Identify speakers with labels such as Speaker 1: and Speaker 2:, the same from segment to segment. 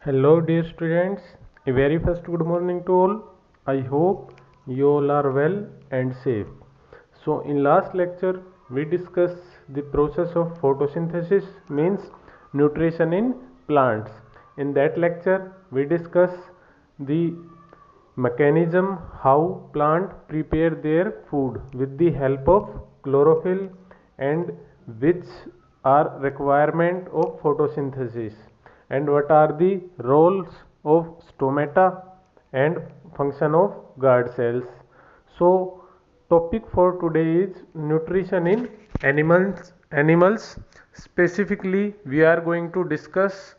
Speaker 1: Hello dear students, a very first good morning to all. I hope you all are well and safe. So in last lecture we discussed the process of photosynthesis, means nutrition in plants. In that lecture we discuss the mechanism how plant prepare their food with the help of chlorophyll, and which are requirement of photosynthesis, and what are the roles of stomata and function of guard cells. So topic for today is nutrition in animals. Specifically we are going to discuss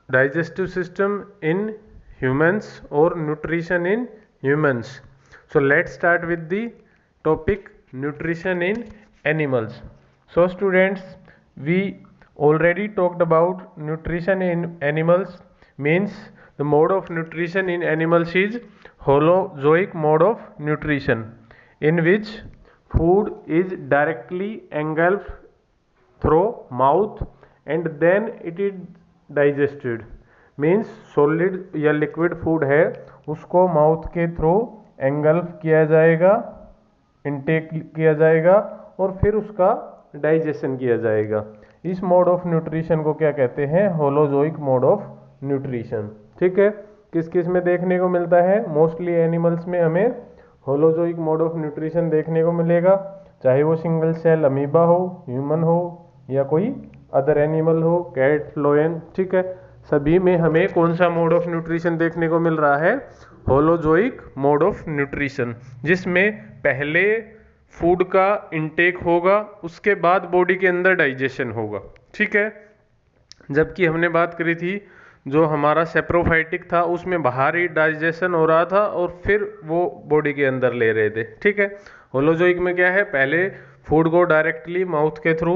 Speaker 1: digestive system in humans or nutrition in humans. So let's start with the topic nutrition in animals. So students, we already talked about nutrition in animals, means the mode of nutrition in animals is holozoic mode of nutrition, in which food is directly engulfed through mouth and then it is digested. Means solid या liquid food है उसको mouth के through engulf किया जाएगा, intake किया जाएगा और फिर उसका डाइजेशन किया जाएगा. इस मोड ऑफ न्यूट्रिशन को क्या कहते हैं? Holozoic mode of nutrition. ठीक है, किस किस में देखने को मिलता है? मोस्टली एनिमल्स में हमें होलोजोइक मोड ऑफ न्यूट्रिशन देखने को मिलेगा, चाहे वो सिंगल सेल अमीबा हो, ह्यूमन हो या कोई अदर एनिमल हो, कैट, फ्लोएम. ठीक है, सभी में हमें कौन सा मोड ऑफ न्यूट्रिशन देखने को मिल रहा है? होलोजोइक मोड ऑफ न्यूट्रिशन, जिसमें पहले फूड का इनटेक होगा, उसके बाद बॉडी के अंदर डाइजेशन होगा. ठीक है, जबकि हमने बात करी थी जो हमारा सेप्रोफाइटिक था उसमें बाहर ही डाइजेशन हो रहा था और फिर वो बॉडी के अंदर ले रहे थे. ठीक है, होलोजोइक में क्या है? पहले फूड को डायरेक्टली माउथ के थ्रू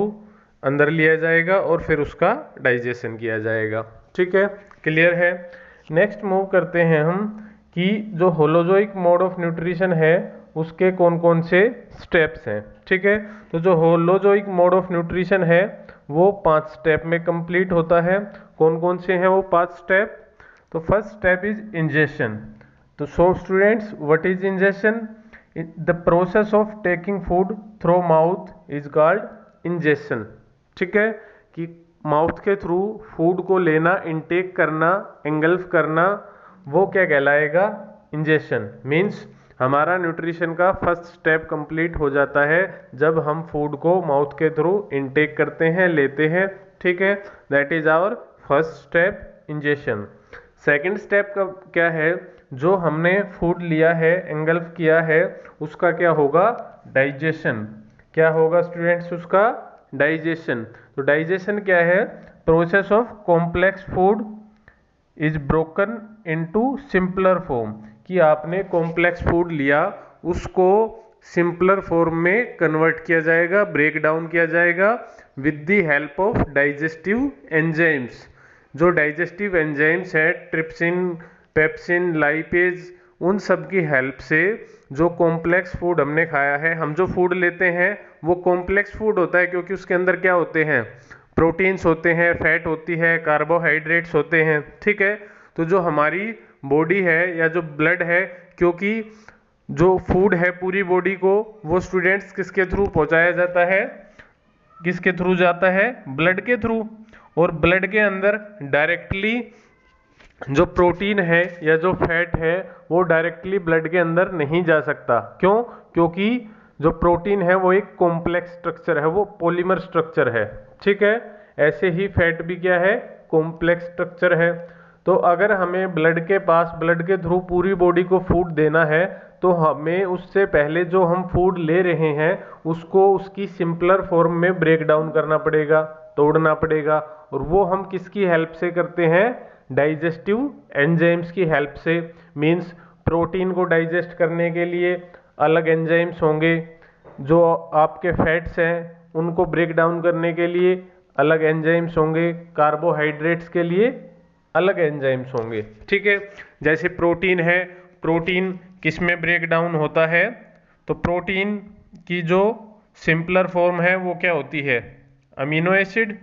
Speaker 1: अंदर लिया जाएगा और फिर उसका डाइजेशन किया जाएगा. ठीक है, क्लियर है. नेक्स्ट मूव करते हैं हम कि जो होलोजोइक मोड ऑफ न्यूट्रिशन है उसके कौन कौन से स्टेप्स हैं. ठीक है, तो जो होलोजोइक मोड ऑफ न्यूट्रिशन है वो 5 स्टेप में कंप्लीट होता है. कौन कौन से हैं वो 5 स्टेप? तो फर्स्ट स्टेप इज इंजेशन. तो so students, what is ingestion? The process of taking food through mouth is called ingestion. ठीक है, कि माउथ के थ्रू फूड को लेना, इनटेक करना, एंगल्फ करना, वो क्या कहलाएगा? इंजेशन. मीन्स हमारा न्यूट्रिशन का फर्स्ट स्टेप कंप्लीट हो जाता है जब हम फूड को माउथ के थ्रू इनटेक करते हैं, लेते हैं. ठीक है, that is our first step, ingestion. Second step का क्या है? जो हमने फूड लिया है, एंगल्फ किया है, उसका क्या होगा? डाइजेशन. क्या होगा स्टूडेंट्स? उसका डाइजेशन. तो डाइजेशन क्या है? Process of complex food is broken into simpler form, कि आपने कॉम्प्लेक्स फूड लिया, उसको सिंपलर फॉर्म में कन्वर्ट किया जाएगा, ब्रेक डाउन किया जाएगा with the help of digestive enzymes. जो डाइजेस्टिव एंजाइम्स है, ट्रिप्सिन, पेप्सिन, लाइपेज, उन सब की हेल्प से जो कॉम्प्लेक्स फूड हमने खाया है, हम जो फूड लेते हैं वो कॉम्प्लेक्स फूड होता है क्योंकि उसके अंदर क्या होते हैं? प्रोटीन्स होते हैं, फैट होती है, कार्बोहाइड्रेट्स होते हैं. ठीक है, तो जो हमारी बॉडी है या जो ब्लड है, क्योंकि जो फूड है पूरी बॉडी को वो स्टूडेंट्स किसके थ्रू पहुंचाया जाता है? किसके थ्रू जाता है? ब्लड के थ्रू. और ब्लड के अंदर डायरेक्टली जो प्रोटीन है या जो फैट है वो डायरेक्टली ब्लड के अंदर नहीं जा सकता. क्यों? क्योंकि जो प्रोटीन है वो एक कॉम्प्लेक्स स्ट्रक्चर है, वो पॉलीमर स्ट्रक्चर है. ठीक है, ऐसे ही फैट भी क्या है? कॉम्प्लेक्स स्ट्रक्चर है. तो अगर हमें ब्लड के पास, ब्लड के थ्रू पूरी बॉडी को फूड देना है तो हमें उससे पहले जो हम फूड ले रहे हैं उसको उसकी सिंपलर फॉर्म में ब्रेक डाउन करना पड़ेगा, तोड़ना पड़ेगा. और वो हम किसकी हेल्प से करते हैं? डाइजेस्टिव एंजाइम्स की हेल्प से. मीन्स प्रोटीन को डाइजेस्ट करने के लिए अलग एंजाइम्स होंगे, जो आपके फैट्स हैं उनको ब्रेक डाउन करने के लिए अलग एंजाइम्स होंगे, कार्बोहाइड्रेट्स के लिए अलग एंजाइम्स होंगे. ठीक है, जैसे प्रोटीन है, प्रोटीन किस में ब्रेक डाउन होता है? तो प्रोटीन की जो सिंपलर फॉर्म है वो क्या होती है? Amino acid.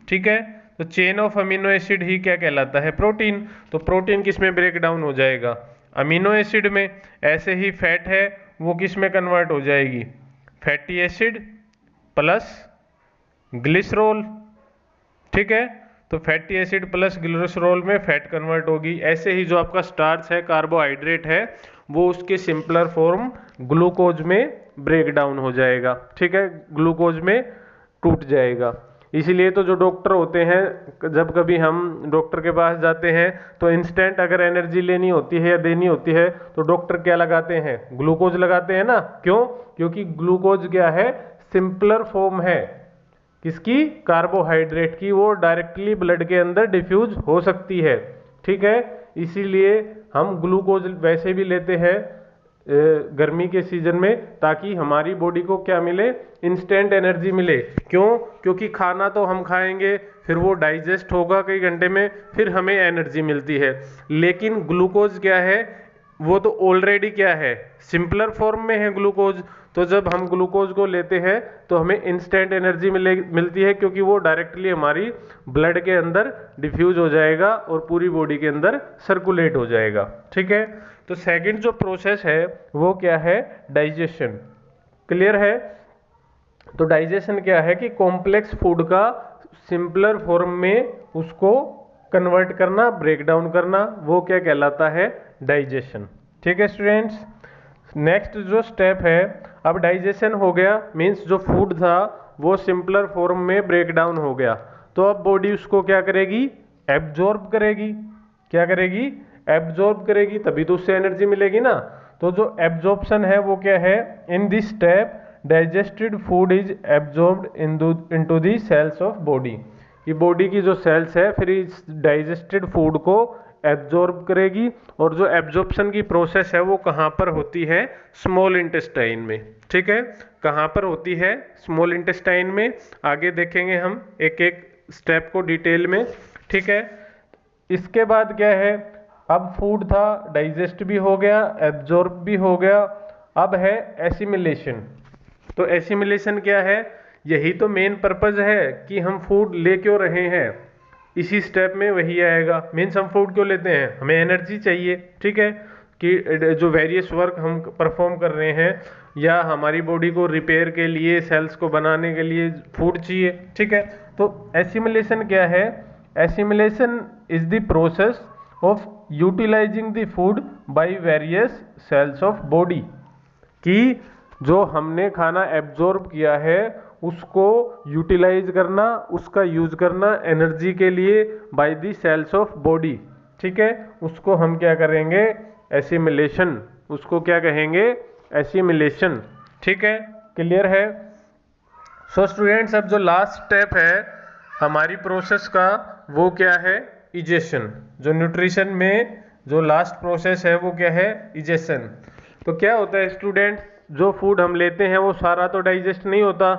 Speaker 1: ठीक है, तो चेन ऑफ अमीनो एसिड ही क्या कहलाता है? प्रोटीन। तो प्रोटीन किस में ब्रेक डाउन हो जाएगा? अमीनो एसिड में। ऐसे ही फैट है वो किस में कन्वर्ट हो जाएगी? Fatty acid plus glycerol. ठीक है, तो फैटी एसिड प्लस ग्लिसरॉल में फैट कन्वर्ट होगी। ऐसे ही जो आपका स्टार्च है, कार्बोहाइड्रेट है, वो उसके सिंपलर फॉर्म ग्लूकोज में ब्रेक डाउन हो जाएगा। ठीक है, ग्लूकोज में टूट जाएगा। इसीलिए तो जो डॉक्टर होते हैं, जब कभी हम डॉक्टर के पास जाते हैं तो इंस्टेंट अगर एनर्जी लेनी होती है या देनी होती है तो डॉक्टर क्या लगाते हैं? ग्लूकोज लगाते हैं ना। क्यों? क्योंकि ग्लूकोज क्या है? सिंपलर फॉर्म है किसकी? कार्बोहाइड्रेट की। वो डायरेक्टली ब्लड के अंदर डिफ्यूज हो सकती है। ठीक है, इसीलिए हम ग्लूकोज वैसे भी लेते हैं गर्मी के सीजन में, ताकि हमारी बॉडी को क्या मिले? इंस्टेंट एनर्जी मिले। क्यों? क्योंकि खाना तो हम खाएंगे, फिर वो डाइजेस्ट होगा कई घंटे में, फिर हमें एनर्जी मिलती है। लेकिन ग्लूकोज क्या है? वो तो ऑलरेडी क्या है? सिंपलर फॉर्म में है ग्लूकोज। तो जब हम ग्लूकोज को लेते हैं तो हमें इंस्टेंट एनर्जी मिलती है, क्योंकि वो डायरेक्टली हमारी ब्लड के अंदर डिफ्यूज हो जाएगा और पूरी बॉडी के अंदर सर्कुलेट हो जाएगा। ठीक है, तो सेकंड जो प्रोसेस है वो क्या है? डाइजेशन। क्लियर है? तो डाइजेशन क्या है कि कॉम्प्लेक्स फूड का सिंपलर फॉर्म में उसको कन्वर्ट करना, ब्रेक डाउन करना, वो क्या कहलाता है? डाइजेशन। ठीक है स्टूडेंट्स, नेक्स्ट जो स्टेप है, अब डाइजेशन हो गया, मीन्स जो फूड था वो सिंपलर फॉर्म में ब्रेक डाउन हो गया, तो अब बॉडी उसको क्या करेगी? एब्जॉर्ब करेगी। क्या करेगी? एब्जॉर्ब करेगी, तभी तो उससे एनर्जी मिलेगी ना। तो जो एब्जॉर्प्शन है वो क्या है? In this step digested food is absorbed into the cells of body. ये बॉडी की जो सेल्स है फिर इस डाइजेस्टेड फूड को एब्जॉर्ब करेगी। और जो एब्जॉर्प्शन की प्रोसेस है वो कहाँ पर होती है? स्मॉल इंटेस्टाइन में। ठीक है, कहाँ पर होती है? स्मॉल इंटेस्टाइन में। आगे देखेंगे हम एक एक स्टेप को डिटेल में। ठीक है, इसके बाद क्या है? अब फूड था, डाइजेस्ट भी हो गया, एब्जॉर्ब भी हो गया, अब है एसिमिलेशन। तो एसिमिलेशन क्या है? यही तो मेन पर्पज है कि हम फूड ले क्यों रहे हैं। इसी स्टेप में वही आएगा। मीन्स हम फूड क्यों लेते हैं? हमें एनर्जी चाहिए। ठीक है, कि जो वेरियस वर्क हम परफॉर्म कर रहे हैं या हमारी बॉडी को रिपेयर के लिए, सेल्स को बनाने के लिए फूड चाहिए। ठीक है, तो एसिमिलेशन क्या है? Assimilation is the process of utilising the food by various cells of body. कि जो हमने खाना एब्जॉर्ब किया है उसको यूटिलाइज करना, उसका यूज करना एनर्जी के लिए by the cells of body. ठीक है, उसको हम क्या करेंगे? एसिमिलेशन। उसको क्या कहेंगे? एसिमिलेशन। ठीक है, क्लियर है? सो स्टूडेंट्स, अब जो लास्ट स्टेप है हमारी प्रोसेस का वो क्या है? इजेशन। जो न्यूट्रिशन में जो लास्ट प्रोसेस है वो क्या है? इजेशन। तो क्या होता है स्टूडेंट? जो फूड हम लेते हैं वो सारा तो डाइजेस्ट नहीं होता,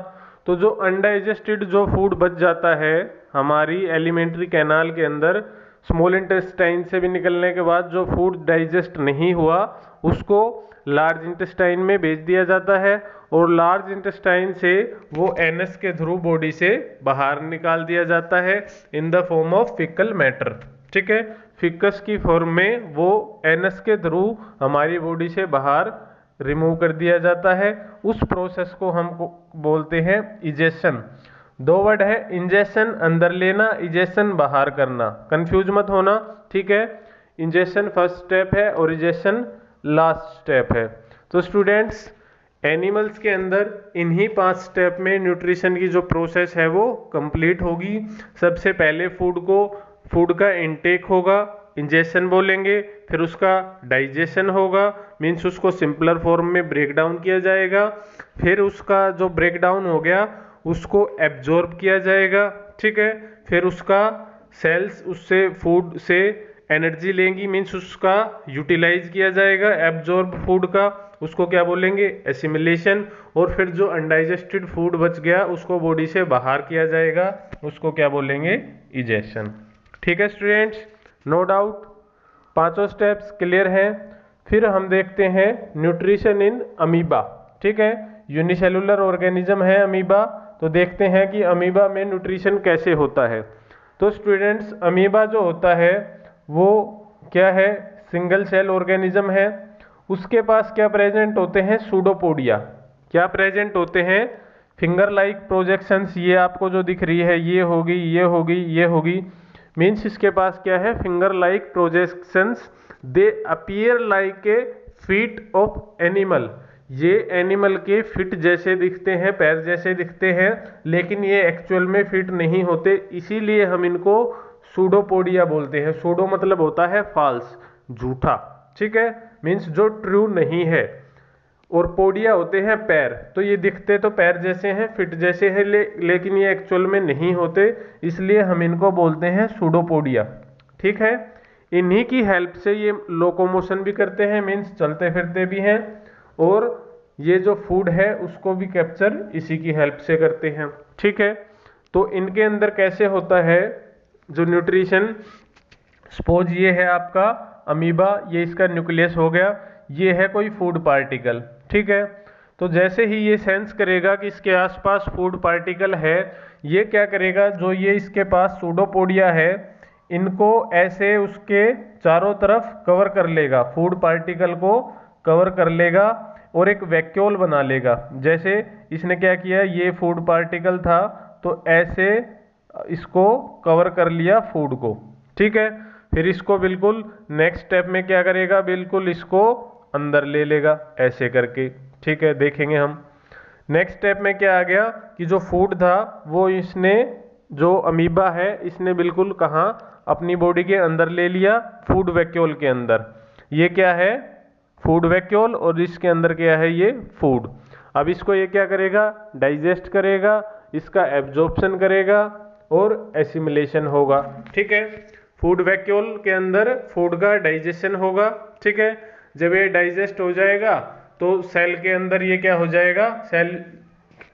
Speaker 1: तो जो अनडाइजेस्टेड जो फूड बच जाता है हमारी एलिमेंट्री कैनाल के अंदर, स्मॉल इंटेस्टाइन से भी निकलने के बाद जो फूड डाइजेस्ट नहीं हुआ उसको लार्ज इंटेस्टाइन में भेज दिया जाता है, और लार्ज इंटेस्टाइन से वो एनएस के थ्रू बॉडी से बाहर निकाल दिया जाता है in the form of faecal matter. ठीक है, फिकस की फॉर्म में वो एनएस के थ्रू हमारी बॉडी से बाहर रिमूव कर दिया जाता है। उस प्रोसेस को हम बोलते हैं इजेशन। दो वर्ड है, इंजेशन अंदर लेना, इजेशन बाहर करना, कंफ्यूज मत होना। ठीक है, इंजेशन फर्स्ट स्टेप है और इजेशन लास्ट स्टेप है। तो स्टूडेंट्स, एनिमल्स के अंदर इन्हीं 5 स्टेप में न्यूट्रिशन की जो प्रोसेस है वो कंप्लीट होगी। सबसे पहले फूड का इनटेक होगा, इंजेशन बोलेंगे, फिर उसका डाइजेशन होगा, मीन्स उसको सिंपलर फॉर्म में ब्रेक डाउन किया जाएगा, फिर उसका जो ब्रेक डाउन हो गया उसको एब्जॉर्ब किया जाएगा। ठीक है, फिर उसका सेल्स उससे फूड से एनर्जी लेंगी, मीन्स उसका यूटिलाइज किया जाएगा एब्जॉर्ब फूड का, उसको क्या बोलेंगे? एसिमिलेशन। और फिर जो अनडाइजेस्टेड फूड बच गया उसको बॉडी से बाहर किया जाएगा, उसको क्या बोलेंगे? इजेशन। ठीक है स्टूडेंट्स, नो डाउट पांचों स्टेप्स क्लियर हैं। फिर हम देखते हैं न्यूट्रिशन इन अमीबा। ठीक है, यूनिसेलुलर ऑर्गेनिज्म है अमीबा, तो देखते हैं कि अमीबा में न्यूट्रिशन कैसे होता है। तो स्टूडेंट्स अमीबा जो होता है वो क्या है, सिंगल सेल ऑर्गेनिज्म है। उसके पास क्या प्रेजेंट होते हैं, सूडोपोडिया। क्या प्रेजेंट होते हैं, फिंगर लाइक प्रोजेक्शंस। ये आपको जो दिख रही है ये होगी, ये होगी, ये होगी, मीन्स इसके पास क्या है, finger like projections. They appear like a feet of animal. ये एनिमल के फिट जैसे दिखते हैं, पैर जैसे दिखते हैं, लेकिन ये एक्चुअल में फिट नहीं होते, इसीलिए हम इनको सूडोपोडिया बोलते हैं। सूडो मतलब होता है फॉल्स, झूठा, ठीक है, मीन्स जो ट्रू नहीं है। और पोडिया होते हैं पैर, तो ये दिखते तो पैर जैसे हैं, फिट जैसे हैं, लेकिन ये एक्चुअल में नहीं होते, इसलिए हम इनको बोलते हैं सूडोपोडिया। ठीक है, इन्हीं की हेल्प से ये लोकोमोशन भी करते हैं, मीन्स चलते फिरते भी हैं, और ये जो फूड है उसको भी कैप्चर इसी की हेल्प से करते हैं। ठीक है, तो इनके अंदर कैसे होता है जो न्यूट्रिशन, सपोज ये है आपका अमीबा, ये इसका न्यूक्लियस हो गया, ये है कोई फूड पार्टिकल। ठीक है, तो जैसे ही ये सेंस करेगा कि इसके आसपास फूड पार्टिकल है, ये क्या करेगा, जो ये इसके पास सूडोपोडिया है, इनको ऐसे उसके चारों तरफ कवर कर लेगा, फूड पार्टिकल को कवर कर लेगा और एक वैक्यूल बना लेगा। जैसे इसने क्या किया, ये फूड पार्टिकल था तो ऐसे इसको कवर कर लिया फूड को। ठीक है, फिर इसको बिल्कुल नेक्स्ट स्टेप में क्या करेगा, बिल्कुल इसको अंदर ले लेगा ऐसे करके। ठीक है, देखेंगे हम नेक्स्ट स्टेप में क्या आ गया कि जो फूड था वो इसने, जो अमीबा है इसने बिल्कुल कहाँ, अपनी बॉडी के अंदर ले लिया, फूड वैक्यूल के अंदर। ये क्या है, फूड वैक्यूल, और इसके अंदर क्या है, ये फूड। अब इसको ये क्या करेगा, डाइजेस्ट करेगा, इसका एब्जॉर्प्शन करेगा और एसिमिलेशन होगा। ठीक है, फूड वैक्यूल के अंदर फूड का डाइजेशन होगा। ठीक है, जब ये डाइजेस्ट हो जाएगा तो सेल के अंदर ये क्या हो जाएगा, सेल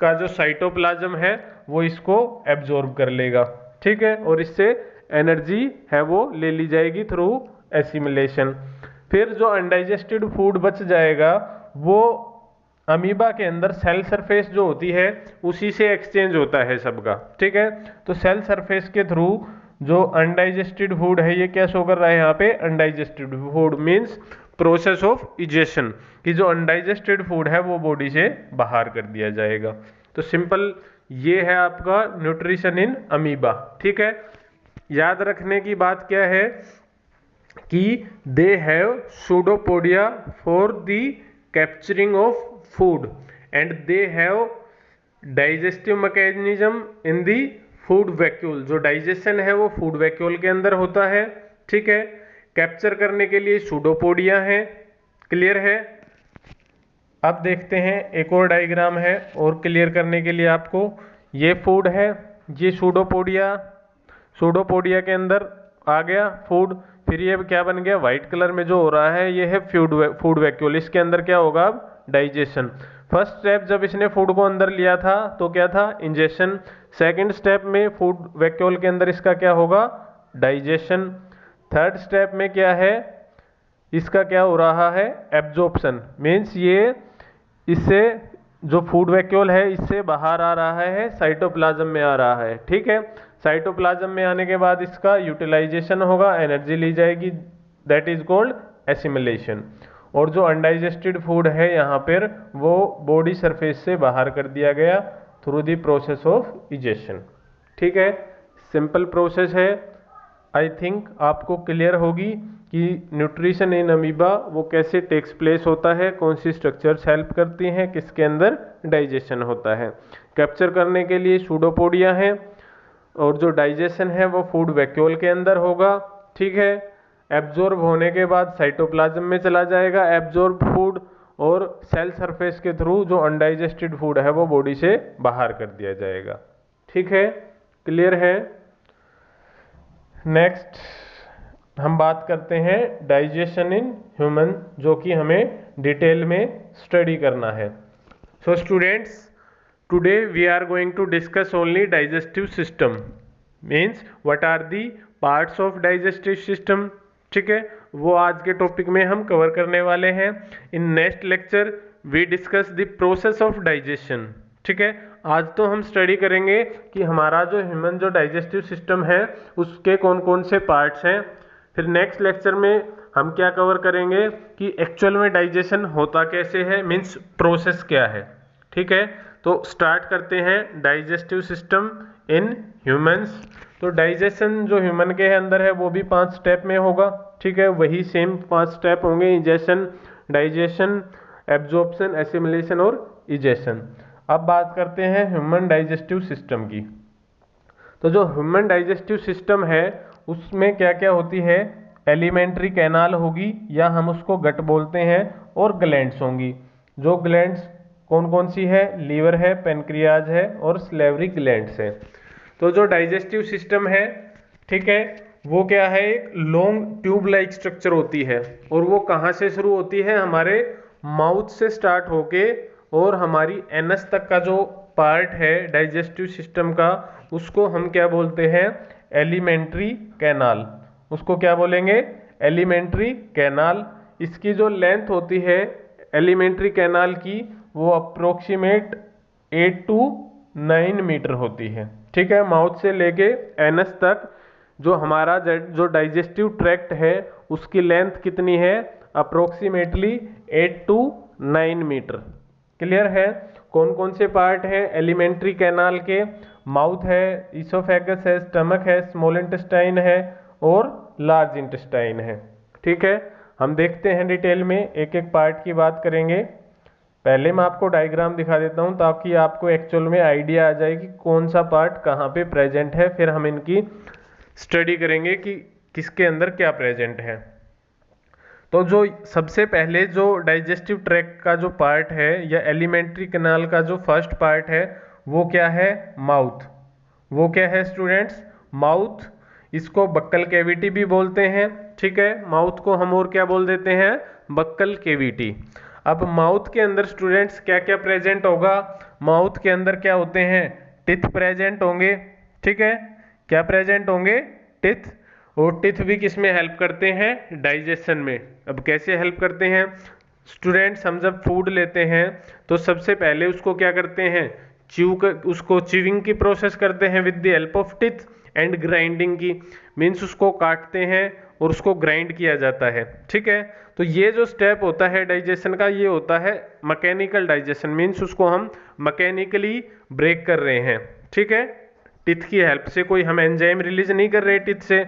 Speaker 1: का जो साइटोप्लाज्म है वो इसको एब्जॉर्ब कर लेगा। ठीक है, और इससे एनर्जी है वो ले ली जाएगी थ्रू एसिमिलेशन। फिर जो अनडाइजेस्टेड फूड बच जाएगा वो अमीबा के अंदर सेल सरफेस जो होती है उसी से एक्सचेंज होता है सबका। ठीक है, तो सेल सरफेस के थ्रू जो अनडाइजेस्टेड फूड है ये क्या शो कर रहा है यहाँ पे, undigested food means process of egestion, कि जो अनडाइजेस्टेड फूड है वो बॉडी से बाहर कर दिया जाएगा। तो सिंपल ये है आपका न्यूट्रिशन इन अमीबा। ठीक है, याद रखने की बात क्या है कि they have pseudopodia for the capturing of food and they have digestive mechanism in the food vacuole. जो डाइजेशन है वो फूड वैक्यूल के अंदर होता है। ठीक है, कैप्चर करने के लिए सूडोपोडिया है। क्लियर है, अब देखते हैं एक और डायग्राम है और क्लियर करने के लिए आपको, ये फूड है, ये सूडोपोडिया, सूडोपोडिया के अंदर आ गया फूड, फिर ये क्या बन गया, व्हाइट कलर में जो हो रहा है ये है फूड वैक्यूल। इसके अंदर क्या होगा अब, डाइजेशन। फर्स्ट स्टेप जब इसने फूड को अंदर लिया था तो क्या था, इंजेशन। सेकंड स्टेप में फूड वैक्यूल के अंदर इसका क्या होगा, डाइजेशन। थर्ड स्टेप में क्या है, इसका क्या हो रहा है, एब्जॉर्प्शन, मीन्स ये इससे जो फूड वैक्यूल है इससे बाहर आ रहा है, साइटोप्लाज्म में आ रहा है। ठीक है, साइटोप्लाज्म में आने के बाद इसका यूटिलाइजेशन होगा, एनर्जी ली जाएगी, दैट इज कॉल्ड एसिमिलेशन। और जो अनडाइजेस्टेड फूड है यहाँ पर वो बॉडी सरफेस से बाहर कर दिया गया through the process of egestion. ठीक है, सिंपल प्रोसेस है। आई थिंक आपको क्लियर होगी कि न्यूट्रिशन इन अमीबा वो कैसे टेक्स प्लेस होता है, कौन सी स्ट्रक्चर्स हेल्प करती हैं, किसके अंदर डाइजेशन होता है। कैप्चर करने के लिए सूडोपोडिया है और जो डाइजेशन है वो फूड वैक्यूल के अंदर होगा। ठीक है, एब्जॉर्ब होने के बाद साइटोप्लाज्म में चला जाएगा एब्जॉर्ब फूड, और सेल सरफेस के थ्रू जो अनडाइजेस्टेड फूड है वो बॉडी से बाहर कर दिया जाएगा। ठीक है, क्लियर है। नेक्स्ट हम बात करते हैं डाइजेशन इन ह्यूमन, जो कि हमें डिटेल में स्टडी करना है। So students, today we are going to discuss only digestive system, means what are the parts of digestive system. ठीक है, वो आज के टॉपिक में हम कवर करने वाले हैं। In next lecture we discuss the process of digestion. ठीक है, आज तो हम स्टडी करेंगे कि हमारा जो ह्यूमन जो डाइजेस्टिव सिस्टम है उसके कौन कौन से पार्ट्स हैं। फिर नेक्स्ट लेक्चर में हम क्या कवर करेंगे कि एक्चुअल में डाइजेशन होता कैसे है, मीन्स प्रोसेस क्या है। ठीक है, तो स्टार्ट करते हैं डाइजेस्टिव सिस्टम इन ह्यूमंस। तो डाइजेशन जो ह्यूमन के अंदर है वो भी 5 स्टेप में होगा। ठीक है, वही सेम 5 स्टेप होंगे, इंजेशन, डाइजेशन, एब्जॉर्प्शन, एसिमिलेशन और इजेशन। अब बात करते हैं ह्यूमन डाइजेस्टिव सिस्टम की। तो जो ह्यूमन डाइजेस्टिव सिस्टम है उसमें क्या क्या होती है, एलिमेंट्री कैनाल होगी या हम उसको गट बोलते हैं, और ग्लैंड्स होंगी। जो ग्लैंड्स कौन कौन सी है, लीवर है, पेनक्रियाज है और स्लेवरी ग्लैंड्स है। तो जो डाइजेस्टिव सिस्टम है, ठीक है, वो क्या है, एक लॉन्ग ट्यूब लाइक स्ट्रक्चर होती है और वो कहाँ से शुरू होती है, हमारे माउथ से स्टार्ट होके और हमारी एनस तक का जो पार्ट है डाइजेस्टिव सिस्टम का उसको हम क्या बोलते हैं, एलिमेंट्री कैनाल। उसको क्या बोलेंगे, एलिमेंट्री कैनाल। इसकी जो लेंथ होती है एलिमेंट्री कैनाल की वो अप्रोक्सीमेट 8 to 9 मीटर होती है। ठीक है, माउथ से लेके एनस तक जो हमारा जो डाइजेस्टिव ट्रैक्ट है उसकी लेंथ कितनी है, अप्रोक्सीमेटली 8 to 9 मीटर। क्लियर है। कौन कौन से पार्ट है एलिमेंट्री कैनाल के, माउथ है, इसोफेगस है, स्टमक है, स्मॉल इंटेस्टाइन है और लार्ज इंटेस्टाइन है। ठीक है, हम देखते हैं डिटेल में, एक एक पार्ट की बात करेंगे। पहले मैं आपको डायग्राम दिखा देता हूं ताकि आपको एक्चुअल में आइडिया आ जाए कि कौन सा पार्ट कहाँ पे प्रेजेंट है, फिर हम इनकी स्टडी करेंगे कि किसके अंदर क्या प्रेजेंट है। तो जो सबसे पहले जो डाइजेस्टिव ट्रैक्ट का जो पार्ट है या एलिमेंट्री कैनाल का जो फर्स्ट पार्ट है वो क्या है, माउथ। वो क्या है स्टूडेंट्स, माउथ। इसको बक्कल कैविटी भी बोलते हैं। ठीक है, माउथ को हम और क्या बोल देते हैं, बक्कल कैविटी। अब माउथ के अंदर स्टूडेंट्स क्या क्या प्रेजेंट होगा, माउथ के अंदर क्या होते हैं, टिथ प्रेजेंट होंगे। ठीक है, क्या प्रेजेंट होंगे, टिथ। और टिथ भी किस में हेल्प करते हैं, डाइजेशन में। अब कैसे हेल्प करते हैं स्टूडेंट्स, हम जब फूड लेते हैं तो सबसे पहले उसको क्या करते हैं, उसको च्यूइंग की प्रोसेस करते हैं with the help of teeth and grinding की, मीन्स उसको काटते हैं और उसको ग्राइंड किया जाता है। ठीक है, तो ये जो स्टेप होता है डाइजेशन का ये होता है मैकेनिकल डाइजेशन, मीन्स उसको हम मैकेनिकली ब्रेक कर रहे हैं। ठीक है, टिथ की हेल्प से, कोई हम एंजाइम रिलीज नहीं कर रहे टिथ से।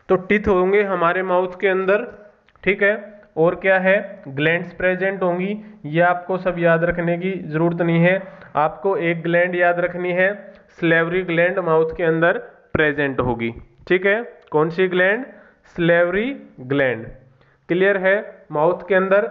Speaker 1: तो टिथ होंगे हमारे माउथ के अंदर। ठीक है, और क्या है, ग्लैंड्स प्रेजेंट होंगी। ये आपको सब याद रखने की जरूरत नहीं है, आपको एक ग्लैंड याद रखनी है, स्लेवरी ग्लैंड माउथ के अंदर प्रेजेंट होगी। ठीक है, कौन सी ग्लैंड, स्लेवरी ग्लैंड। क्लियर है। माउथ के अंदर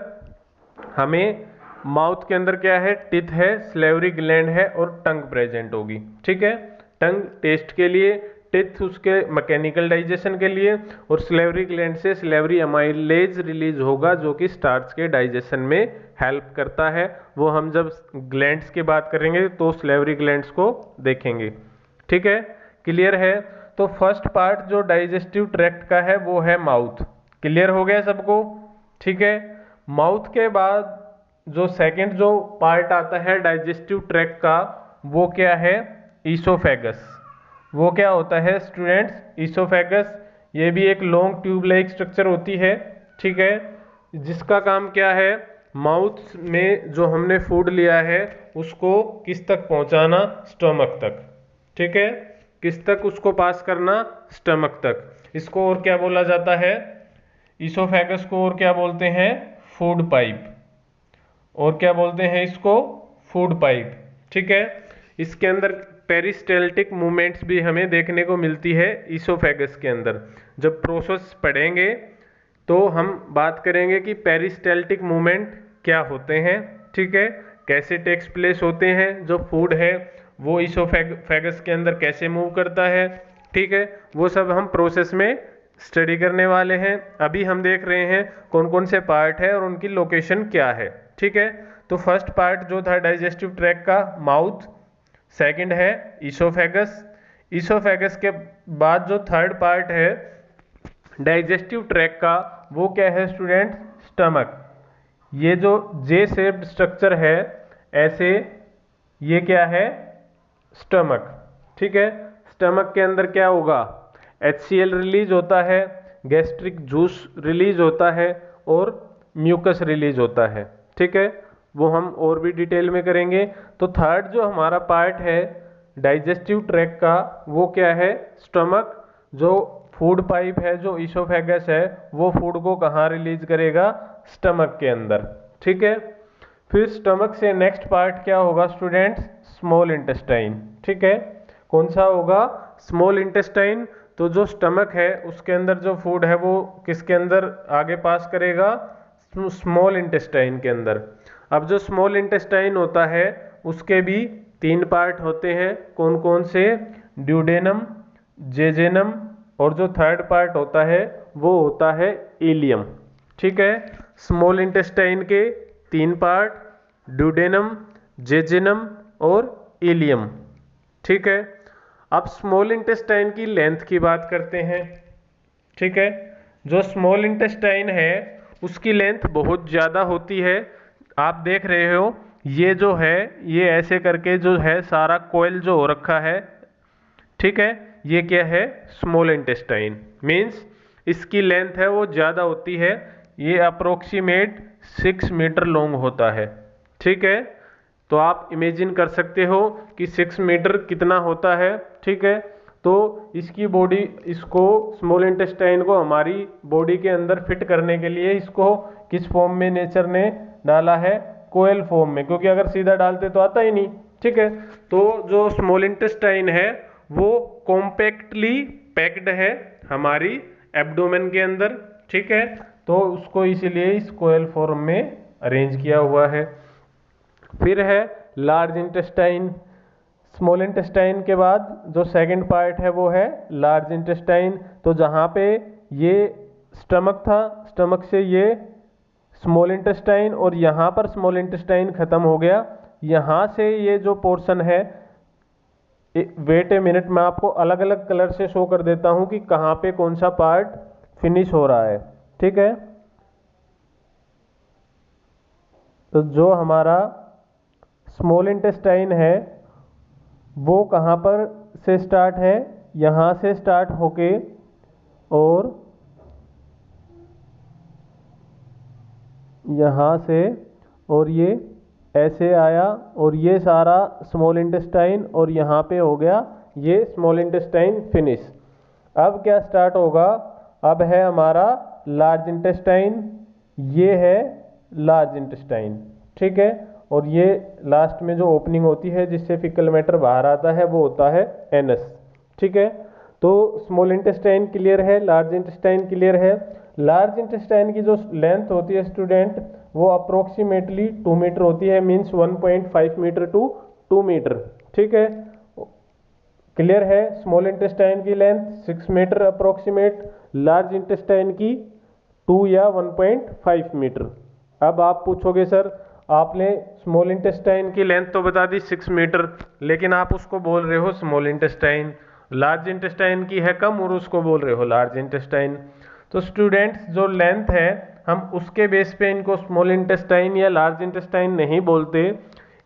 Speaker 1: हमें, माउथ के अंदर क्या है, टिथ है, स्लेवरी ग्लैंड है और टंग प्रेजेंट होगी। ठीक है, टंग टेस्ट के लिए, टिथ उसके मैकेनिकल डाइजेशन के लिए, और स्लेवरी ग्लैंड से स्लेवरी अमाइलेज रिलीज होगा जो कि स्टार्च के डाइजेशन में हेल्प करता है। वो हम जब ग्लैंड्स की बात करेंगे तो स्लेवरी ग्लैंड्स को देखेंगे। ठीक है, क्लियर है। तो फर्स्ट पार्ट जो डाइजेस्टिव ट्रैक्ट का है वो है माउथ। क्लियर हो गया सबको। ठीक है, माउथ के बाद जो सेकंड जो पार्ट आता है डाइजेस्टिव ट्रैक्ट का वो क्या है, ईसोफेगस। वो क्या होता है स्टूडेंट्स, ईसोफेगस। ये भी एक लॉन्ग ट्यूब लाइक स्ट्रक्चर होती है। ठीक है, जिसका काम क्या है, माउथ में जो हमने फूड लिया है उसको किस तक पहुंचाना, स्टमक तक। ठीक है, किस तक उसको पास करना, स्टमक तक। इसको और क्या बोला जाता है, ईसोफेगस को और क्या बोलते हैं, फूड पाइप। और क्या बोलते हैं इसको, फूड पाइप। ठीक है, इसके अंदर पेरिस्टाल्टिक मूवमेंट्स भी हमें देखने को मिलती है ईसोफेगस के अंदर। जब प्रोसेस पढ़ेंगे तो हम बात करेंगे कि पेरिस्टाल्टिक मूवमेंट क्या होते हैं। ठीक है, कैसे टेक्स प्लेस होते हैं, जो फूड है वो ईसोफेगस के अंदर कैसे मूव करता है। ठीक है, वो सब हम प्रोसेस में स्टडी करने वाले हैं। अभी हम देख रहे हैं कौन कौन से पार्ट है और उनकी लोकेशन क्या है। ठीक है, तो फर्स्ट पार्ट जो था डाइजेस्टिव ट्रैक्ट का, माउथ। सेकंड है ईसोफेगस। ईसोफेगस के बाद जो थर्ड पार्ट है डाइजेस्टिव ट्रैक्ट का वो क्या है स्टूडेंट, स्टमक। ये जो जे शेप्ड स्ट्रक्चर है ऐसे, ये क्या है, स्टमक। ठीक है, स्टमक के अंदर क्या होगा, HCl रिलीज होता है, गैस्ट्रिक जूस रिलीज होता है और म्यूकस रिलीज होता है। ठीक है, वो हम और भी डिटेल में करेंगे। तो थर्ड जो हमारा पार्ट है डाइजेस्टिव ट्रैक का, वो क्या है, स्टमक। जो फूड पाइप है, जो ईसोफेगस है, वो फूड को कहाँ रिलीज करेगा, स्टमक के अंदर। ठीक है, फिर स्टमक से नेक्स्ट पार्ट क्या होगा स्टूडेंट्स, स्मॉल इंटेस्टाइन। ठीक है, कौन सा होगा, स्मॉल इंटेस्टाइन। तो जो स्टमक है उसके अंदर जो फूड है वो किसके अंदर आगे पास करेगा, स्मॉल इंटेस्टाइन के अंदर। अब जो स्मॉल इंटेस्टाइन होता है उसके भी 3 पार्ट होते हैं, कौन कौन से, ड्यूडेनम, जेजेनम, और जो थर्ड पार्ट होता है वो होता है इलियम। ठीक है, स्मॉल इंटेस्टाइन के 3 पार्ट, ड्यूडेनम, जेजेनम और इलियम। ठीक है, अब स्मॉल इंटेस्टाइन की लेंथ की बात करते हैं। ठीक है, जो स्मॉल इंटेस्टाइन है उसकी लेंथ बहुत ज़्यादा होती है। आप देख रहे हो ये जो है, ये ऐसे करके जो है सारा कोयल जो हो रखा है। ठीक है, ये क्या है, स्मॉल इंटेस्टाइन। मीन्स इसकी लेंथ है वो ज़्यादा होती है, ये अप्रोक्सीमेट 6 मीटर लॉन्ग होता है। ठीक है, तो आप इमेजिन कर सकते हो कि 6 मीटर कितना होता है। ठीक है, तो इसकी बॉडी, इसको स्मॉल इंटेस्टाइन को हमारी बॉडी के अंदर फिट करने के लिए इसको किस फॉर्म में नेचर ने डाला है, कोयल फॉर्म में, क्योंकि अगर सीधा डालते तो आता ही नहीं। ठीक है, तो जो स्मॉल इंटेस्टाइन है वो कॉम्पैक्टली पैक्ड है हमारी एब्डोमेन के अंदर। ठीक है, तो उसको इसीलिए इस कोयल फॉर्म में अरेंज किया हुआ है। फिर है लार्ज इंटेस्टाइन। स्मॉल इंटेस्टाइन के बाद जो सेकंड पार्ट है वो है लार्ज इंटेस्टाइन। तो जहाँ पे ये स्टमक था, स्टमक से ये स्मॉल इंटेस्टाइन, और यहाँ पर स्मॉल इंटेस्टाइन खत्म हो गया। यहाँ से ये जो पोर्शन है, वेट ए मिनट, मैं आपको अलग अलग कलर से शो कर देता हूँ कि कहाँ पे कौन सा पार्ट फिनिश हो रहा है। ठीक है, तो जो हमारा स्मॉल इंटेस्टाइन है वो कहाँ पर से स्टार्ट है, यहाँ से स्टार्ट होके और यहाँ से, और ये ऐसे आया, और ये सारा स्मॉल इंटेस्टाइन, और यहाँ पे हो गया ये स्मॉल इंटेस्टाइन फिनिश। अब क्या स्टार्ट होगा, अब है हमारा लार्ज इंटेस्टाइन, ये है लार्ज इंटेस्टाइन। ठीक है, और ये लास्ट में जो ओपनिंग होती है जिससे फीकल मैटर बाहर आता है वो होता है एनस। ठीक है, तो स्मॉल इंटेस्टाइन क्लियर है, लार्ज इंटेस्टाइन क्लियर है। लार्ज इंटेस्टाइन की जो लेंथ होती है स्टूडेंट वो अप्रोक्सीमेटली 2 मीटर होती है, मीन्स 1.5 मीटर टू 2 मीटर। ठीक है, क्लियर है, स्मॉल इंटेस्टाइन की length 6 metre approximate, large intestine की 2 या 1.5 मीटर। अब आप पूछोगे सर आपने स्मॉल इंटेस्टाइन की लेंथ तो बता दी 6 मीटर, लेकिन आप उसको बोल रहे हो स्मॉल इंटेस्टाइन, लार्ज इंटेस्टाइन की है कम और उसको बोल रहे हो लार्ज इंटेस्टाइन। तो स्टूडेंट्स जो लेंथ है हम उसके बेस पे इनको स्मॉल इंटेस्टाइन या लार्ज इंटेस्टाइन नहीं बोलते,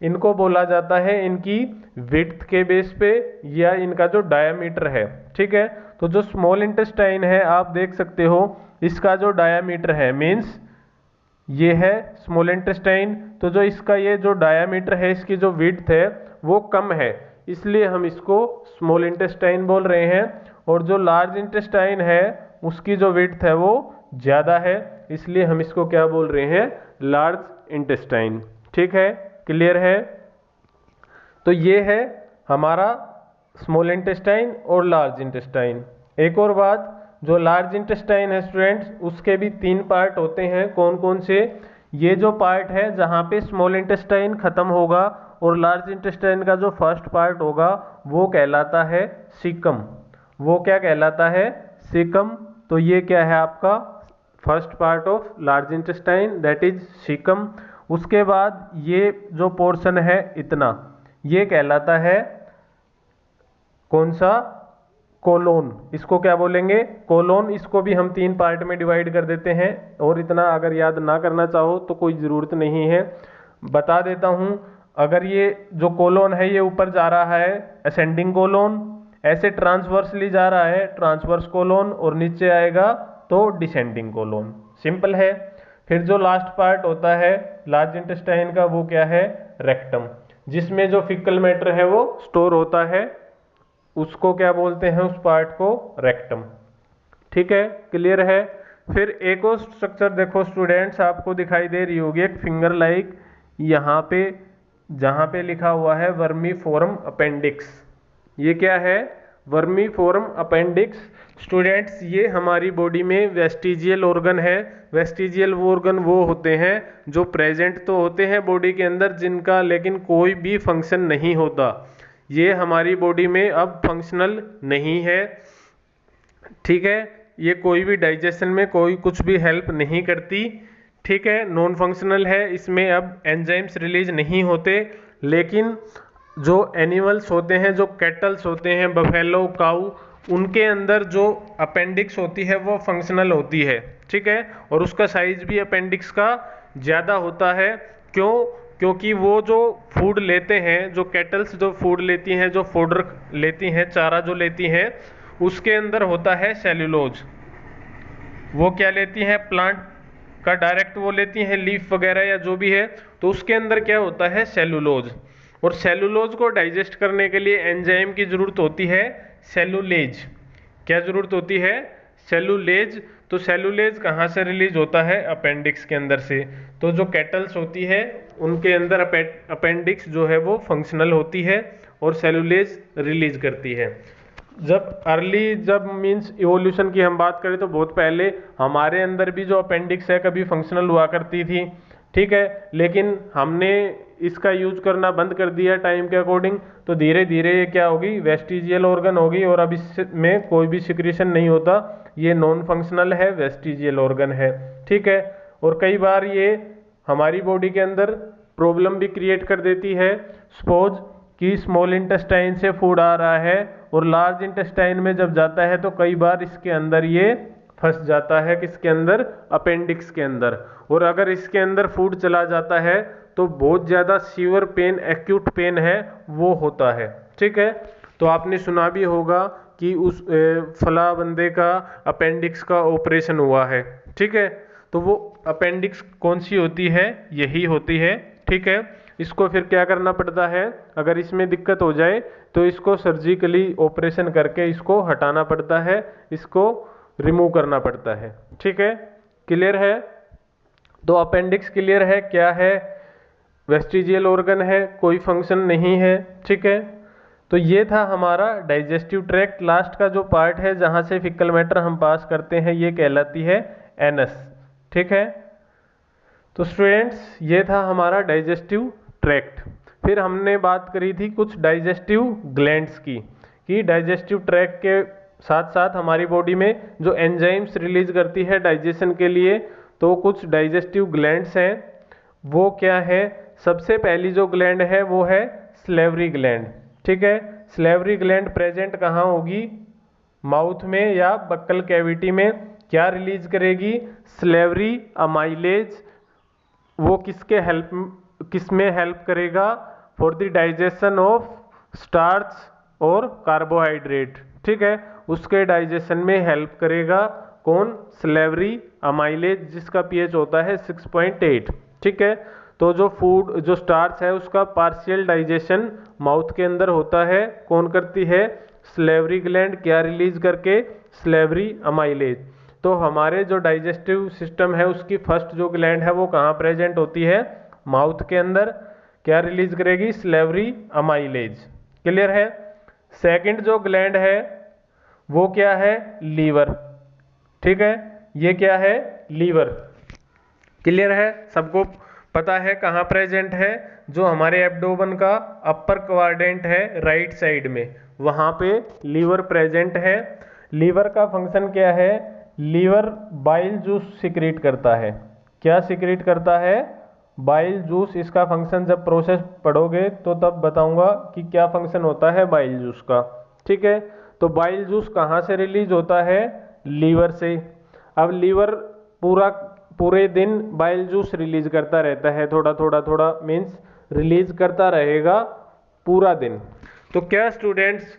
Speaker 1: इनको बोला जाता है इनकी विड्थ के बेस पे या इनका जो डायामीटर है। ठीक है, तो जो स्मॉल इंटेस्टाइन है आप देख सकते हो इसका जो डायामीटर है, मीन्स ये है स्मॉल इंटेस्टाइन, तो जो इसका ये जो डायामीटर है, इसकी जो विड्थ है वो कम है, इसलिए हम इसको स्मॉल इंटेस्टाइन बोल रहे हैं। और जो लार्ज इंटेस्टाइन है उसकी जो विड्थ है वो ज़्यादा है, इसलिए हम इसको क्या बोल रहे हैं, लार्ज इंटेस्टाइन। ठीक है, क्लियर है। तो ये है हमारा स्मॉल इंटेस्टाइन और लार्ज इंटेस्टाइन। एक और बात, जो लार्ज इंटेस्टाइन है स्टूडेंट्स उसके भी 3 पार्ट होते हैं, कौन कौन से, ये जो पार्ट है जहाँ पे स्मॉल इंटेस्टाइन खत्म होगा और लार्ज इंटेस्टाइन का जो फर्स्ट पार्ट होगा वो कहलाता है सीकम। वो क्या कहलाता है, सीकम। तो ये क्या है आपका first part of large intestine, that is caecum. उसके बाद ये जो पोर्शन है इतना, ये कहलाता है कौन सा, कोलोन। इसको क्या बोलेंगे, कोलोन। इसको भी हम 3 पार्ट में डिवाइड कर देते हैं, और इतना अगर याद ना करना चाहो तो कोई ज़रूरत नहीं है, बता देता हूँ। अगर ये जो कोलोन है ये ऊपर जा रहा है असेंडिंग कोलोन, ऐसे ट्रांसवर्सली जा रहा है ट्रांसवर्स कोलोन, और नीचे आएगा तो डिसेंडिंग कोलोन। सिंपल है। फिर जो लास्ट पार्ट होता है लार्ज इंटेस्टाइन का वो क्या है, रेक्टम, जिसमें जो फीकल मैटर है वो स्टोर होता है, उसको क्या बोलते हैं, उस पार्ट को रेक्टम। ठीक है, क्लियर है। फिर एक और स्ट्रक्चर देखो स्टूडेंट्स, आपको दिखाई दे रही होगी एक फिंगर लाइक, यहाँ पे जहाँ पे लिखा हुआ है वर्मीफोरम अपेंडिक्स। ये क्या है, वर्मीफोरम अपेंडिक्स। स्टूडेंट्स ये हमारी बॉडी में वेस्टिजियल ऑर्गन है। वेस्टिजियल ऑर्गन वो होते हैं जो प्रेजेंट तो होते हैं बॉडी के अंदर, जिनका लेकिन कोई भी फंक्शन नहीं होता। ये हमारी बॉडी में अब फंक्शनल नहीं है। ठीक है, ये कोई भी डाइजेशन में कोई कुछ भी हेल्प नहीं करती। ठीक है, नॉन फंक्शनल है, इसमें अब एंजाइम्स रिलीज नहीं होते। लेकिन जो एनिमल्स होते हैं, जो कैटल्स होते हैं, बफेलो, काऊ, उनके अंदर जो अपेंडिक्स होती है वो फंक्शनल होती है। ठीक है, और उसका साइज भी अपेंडिक्स का ज़्यादा होता है। क्यों? क्योंकि वो जो फूड लेते हैं, जो कैटल्स जो फूड लेती हैं, जो फोडर लेती हैं, चारा जो लेती हैं, उसके अंदर होता है सेल्यूलोज। वो क्या लेती हैं, प्लांट का डायरेक्ट वो लेती हैं, लीफ वगैरह या जो भी है, तो उसके अंदर क्या होता है, सेल्यूलोज। और सेल्यूलोज को डाइजेस्ट करने के लिए एंजाइम की जरूरत होती है, सेलुलेज। क्या जरूरत होती है, सेलुलेज। तो सेलुलेज कहाँ से रिलीज होता है, अपेंडिक्स के अंदर से। तो जो कैटल्स होती है उनके अंदर अपेंडिक्स जो है वो फंक्शनल होती है और सेलुलेज रिलीज करती है। जब मींस इवोल्यूशन की हम बात करें तो बहुत पहले हमारे अंदर भी जो अपेंडिक्स है कभी फंक्शनल हुआ करती थी। ठीक है, लेकिन हमने इसका यूज करना बंद कर दिया टाइम के अकॉर्डिंग, तो धीरे धीरे ये क्या होगी, वेस्टिजियल ऑर्गन होगी, और अब इसमें कोई भी सिक्रीशन नहीं होता। ये नॉन फंक्शनल है, वेस्टिजियल ऑर्गन है। ठीक है, और कई बार ये हमारी बॉडी के अंदर प्रॉब्लम भी क्रिएट कर देती है। सपोज कि स्मॉल इंटेस्टाइन से फूड आ रहा है और लार्ज इंटेस्टाइन में जब जाता है तो कई बार इसके अंदर ये फंस जाता है, किसके अंदर, अपेंडिक्स के अंदर। और अगर इसके अंदर फूड चला जाता है तो बहुत ज़्यादा सीवियर पेन, एक्यूट पेन है वो होता है। ठीक है, तो आपने सुना भी होगा कि उस फला बंदे का अपेंडिक्स का ऑपरेशन हुआ है। ठीक है, तो वो अपेंडिक्स कौन सी होती है, यही होती है। ठीक है, इसको फिर क्या करना पड़ता है, अगर इसमें दिक्कत हो जाए तो इसको सर्जिकली ऑपरेशन करके इसको हटाना पड़ता है, इसको रिमूव करना पड़ता है। ठीक है, क्लियर है। तो अपेंडिक्स क्लियर है, क्या है, वेस्टिजियल ऑर्गन है, कोई फंक्शन नहीं है। ठीक है, तो ये था हमारा डाइजेस्टिव ट्रैक्ट। लास्ट का जो पार्ट है जहाँ से फीकल मैटर हम पास करते हैं ये कहलाती है एनस। ठीक है, तो स्टूडेंट्स ये था हमारा डाइजेस्टिव ट्रैक्ट। फिर हमने बात करी थी कुछ डाइजेस्टिव ग्लैंड्स की, कि डाइजेस्टिव ट्रैक्ट के साथ साथ हमारी बॉडी में जो एंजाइम्स रिलीज करती है डाइजेशन के लिए, तो कुछ डाइजेस्टिव ग्लैंड्स हैं। वो क्या है, सबसे पहली जो ग्लैंड है वो है स्लेवरी ग्लैंड। ठीक है, स्लेवरी ग्लैंड प्रेजेंट कहाँ होगी, माउथ में या बक्कल कैविटी में। क्या रिलीज करेगी, स्लेवरी अमाइलेज। वो किसमें हेल्प करेगा, for the digestion of starch और कार्बोहाइड्रेट। ठीक है, उसके डाइजेशन में हेल्प करेगा कौन, स्लेवरी अमाइलेज, जिसका पीएच होता है 6.8। ठीक है, तो जो फूड जो स्टार्च है उसका पार्शियल डाइजेशन माउथ के अंदर होता है, कौन करती है, स्लेवरी ग्लैंड। क्या रिलीज करके, स्लेवरी अमाइलेज। तो हमारे जो डाइजेस्टिव सिस्टम है उसकी फर्स्ट जो ग्लैंड है वो कहाँ प्रेजेंट होती है, माउथ के अंदर। क्या रिलीज करेगी, स्लेवरी अमाइलेज। क्लियर है। सेकंड जो ग्लैंड है वो क्या है, लीवर। ठीक है, ये क्या है, लीवर। क्लियर है, सबको पता है कहाँ प्रेजेंट है, जो हमारे एब्डोमेन का अपर क्वाड्रेंट है राइट साइड में, वहाँ पे लीवर प्रेजेंट है। लीवर का फंक्शन क्या है, लीवर बाइल जूस सिक्रीट करता है। क्या सिक्रीट करता है, बाइल जूस। इसका फंक्शन जब प्रोसेस पढ़ोगे तो तब बताऊंगा कि क्या फंक्शन होता है बाइल जूस का। ठीक है, तो बाइल जूस कहाँ से रिलीज होता है, लीवर से। अब लीवर पूरे दिन बाइल जूस रिलीज करता रहता है, थोड़ा थोड़ा मीन्स रिलीज करता रहेगा पूरा दिन। तो क्या स्टूडेंट्स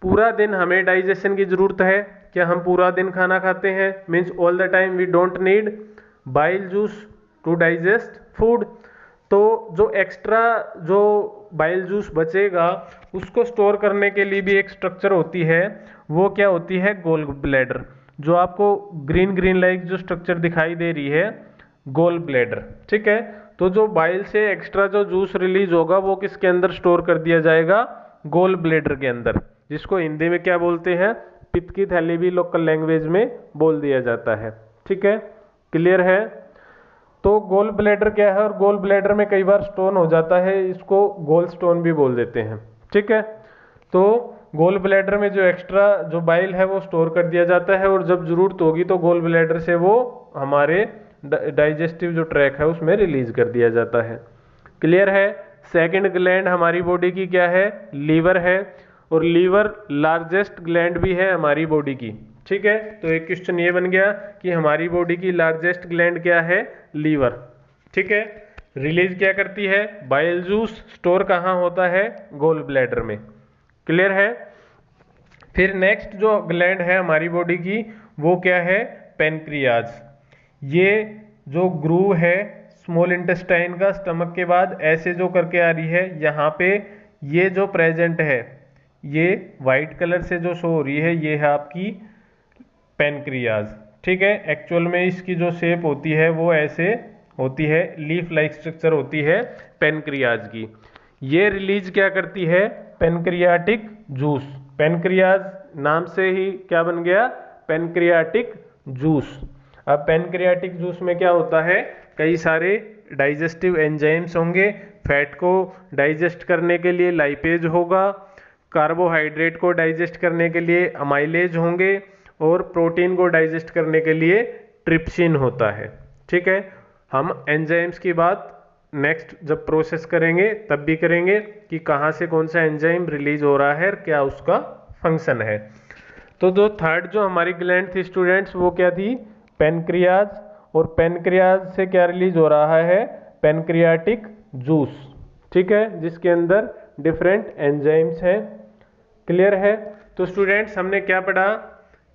Speaker 1: पूरा दिन हमें डाइजेशन की जरूरत है? क्या हम पूरा दिन खाना खाते हैं? Means all the time we don't need bile juice to digest food. तो जो एक्स्ट्रा जो बाइल जूस बचेगा उसको स्टोर करने के लिए भी एक स्ट्रक्चर होती है, वो क्या होती है? Gall bladder. जो आपको ग्रीन ग्रीन लाइक जो स्ट्रक्चर दिखाई दे रही है, गोल ब्लैडर, ठीक है। तो जो बाइल से एक्स्ट्रा जो जूस रिलीज होगा वो किसके अंदर स्टोर कर दिया जाएगा? गोल ब्लैडर के अंदर, जिसको हिंदी में क्या बोलते हैं? पित्त की थैली भी लोकल लैंग्वेज में बोल दिया जाता है, ठीक है। क्लियर है? तो गोल ब्लैडर क्या है, और गोल ब्लैडर में कई बार स्टोन हो जाता है, इसको गोल स्टोन भी बोल देते हैं, ठीक है। तो गोल ब्लैडर में जो एक्स्ट्रा जो बाइल है वो स्टोर कर दिया जाता है, और जब जरूरत होगी तो गोल ब्लैडर से वो हमारे डाइजेस्टिव जो ट्रैक है उसमें रिलीज कर दिया जाता है। क्लियर है? सेकंड ग्लैंड हमारी बॉडी की क्या है? लीवर है, और लीवर लार्जेस्ट ग्लैंड भी है हमारी बॉडी की, ठीक है। तो एक क्वेश्चन ये बन गया कि हमारी बॉडी की लार्जेस्ट ग्लैंड क्या है? लीवर, ठीक है। रिलीज क्या करती है? Bile juice. स्टोर कहाँ होता है? गोल ब्लैडर में। क्लियर है? फिर नेक्स्ट जो ग्लैंड है हमारी बॉडी की वो क्या है? पेनक्रियाज। ये जो ग्रूव है स्मॉल इंटेस्टाइन का स्टमक के बाद ऐसे जो करके आ रही है, यहाँ पे ये जो प्रेजेंट है, ये वाइट कलर से जो शो हो रही है, ये है आपकी पेनक्रियाज, ठीक है। एक्चुअल में इसकी जो शेप होती है वो ऐसे होती है, लीफ लाइक स्ट्रक्चर होती है पेनक्रियाज की। ये रिलीज क्या करती है? Pancreatic juice. पेनक्रियाज नाम से ही क्या बन गया? Pancreatic juice. अब पेनक्रियाटिक जूस में क्या होता है? कई सारे डाइजेस्टिव एंजाइम्स होंगे। फैट को डाइजेस्ट करने के लिए लाइपेज होगा, कार्बोहाइड्रेट को डाइजेस्ट करने के लिए अमाइलेज होंगे, और प्रोटीन को डाइजेस्ट करने के लिए ट्रिप्सिन होता है, ठीक है। हम एंजाइम्स की बात नेक्स्ट जब प्रोसेस करेंगे तब भी करेंगे कि कहाँ से कौन सा एंजाइम रिलीज हो रहा है और क्या उसका फंक्शन है। तो जो थर्ड जो हमारी ग्लैंड थी स्टूडेंट्स वो क्या थी? पेनक्रियाज। और पेनक्रियाज से क्या रिलीज हो रहा है? पेनक्रियाटिक जूस, ठीक है, जिसके अंदर डिफरेंट एंजाइम्स हैं। क्लियर है? तो स्टूडेंट्स हमने क्या पढ़ा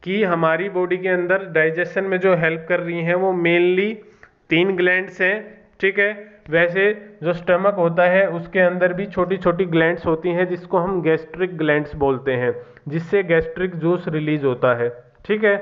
Speaker 1: कि हमारी बॉडी के अंदर डाइजेशन में जो हेल्प कर रही हैं वो मेनली 3 ग्लैंड्स हैं, ठीक है। वैसे जो स्टमक होता है उसके अंदर भी छोटी छोटी ग्लैंड्स होती हैं जिसको हम गैस्ट्रिक ग्लैंड्स बोलते हैं, जिससे गैस्ट्रिक जूस रिलीज होता है, ठीक है।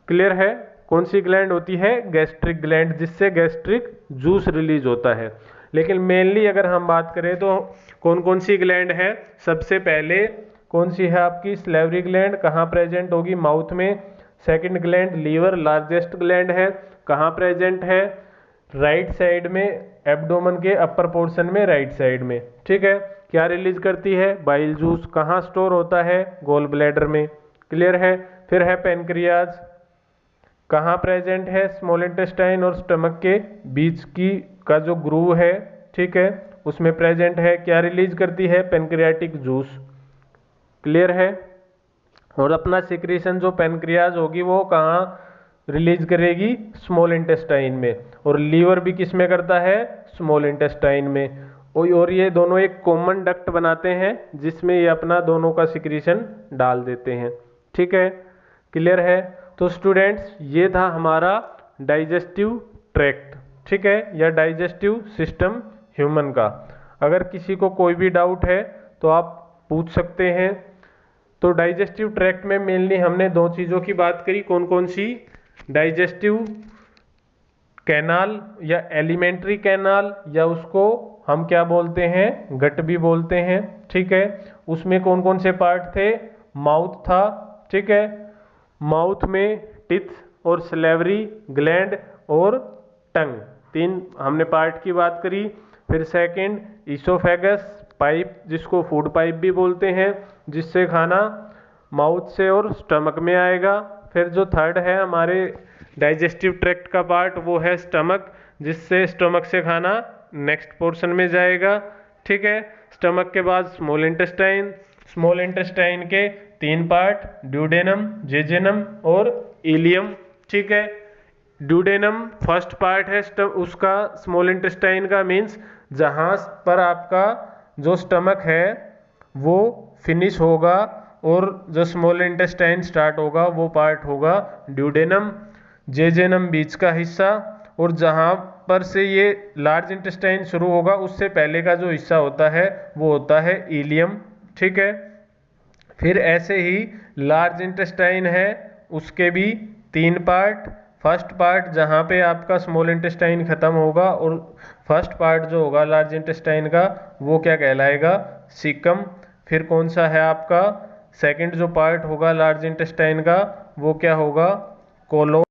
Speaker 1: क्लियर है? कौन सी ग्लैंड होती है? गैस्ट्रिक ग्लैंड, जिससे गैस्ट्रिक जूस रिलीज होता है। लेकिन मेनली अगर हम बात करें तो कौन कौन सी ग्लैंड है? सबसे पहले कौन सी है आपकी? Salivary gland. कहाँ प्रेजेंट होगी? माउथ में। Second gland liver, largest gland है, कहाँ प्रेजेंट है? राइट साइड में, एब्डोमेन के अपर पोर्शन में, राइट साइड में, ठीक है। क्या रिलीज करती है? Bile juice. कहाँ स्टोर होता है? गोल ब्लैडर में। क्लियर है? फिर है पेनक्रियाज, कहाँ प्रेजेंट है? स्मॉल इंटेस्टाइन और स्टमक के बीच की का जो ग्रूव है, ठीक है, उसमें प्रेजेंट है। क्या रिलीज करती है? Pancreatic juice. क्लियर है? और अपना सिक्रीशन जो पेनक्रियाज होगी वो कहाँ रिलीज करेगी? स्मॉल इंटेस्टाइन में। और लीवर भी किस में करता है? स्मॉल इंटेस्टाइन में। और ये दोनों एक कॉमन डक्ट बनाते हैं जिसमें ये अपना दोनों का सिक्रीशन डाल देते हैं, ठीक है। क्लियर है? तो स्टूडेंट्स ये था हमारा डाइजेस्टिव ट्रैक्ट, ठीक है, या डाइजेस्टिव सिस्टम ह्यूमन का। अगर किसी को कोई भी डाउट है तो आप पूछ सकते हैं। तो डाइजेस्टिव ट्रैक्ट में मेनली हमने 2 चीज़ों की बात करी। कौन कौन सी? डाइजेस्टिव कैनाल या एलिमेंट्री कैनाल, या उसको हम क्या बोलते हैं? गट भी बोलते हैं, ठीक है। उसमें कौन कौन से पार्ट थे? माउथ था, ठीक है। माउथ में टिथ और सलेवरी ग्लैंड और टंग, 3 हमने पार्ट की बात करी। फिर सेकंड ईसोफेगस पाइप, जिसको फूड पाइप भी बोलते हैं, जिससे खाना माउथ से और स्टमक में आएगा। फिर जो थर्ड है हमारे डाइजेस्टिव ट्रैक्ट का पार्ट वो है स्टमक, जिससे स्टमक से खाना नेक्स्ट पोर्शन में जाएगा, ठीक है। स्टमक के बाद स्मॉल इंटेस्टाइन, स्मॉल इंटेस्टाइन के 3 पार्ट, ड्यूडेनम, जेजेनम और इलियम, ठीक है। ड्यूडेनम फर्स्ट पार्ट है उसका स्मॉल इंटेस्टाइन का, मीन्स जहाँ पर आपका जो स्टमक है वो फिनिश होगा और जो स्मॉल इंटेस्टाइन स्टार्ट होगा वो पार्ट होगा ड्यूडेनम। जेजेनम बीच का हिस्सा, और जहाँ पर से ये लार्ज इंटेस्टाइन शुरू होगा उससे पहले का जो हिस्सा होता है वो होता है इलियम। ठीक है, फिर ऐसे ही लार्ज इंटेस्टाइन है, उसके भी 3 पार्ट। फर्स्ट पार्ट जहाँ पे आपका स्मॉल इंटेस्टाइन खत्म होगा, और फर्स्ट पार्ट जो होगा लार्ज इंटेस्टाइन का वो क्या कहलाएगा, सीकम। फिर कौन सा है आपका सेकंड जो पार्ट होगा लार्ज इंटेस्टाइन का वो क्या होगा, कोलोन।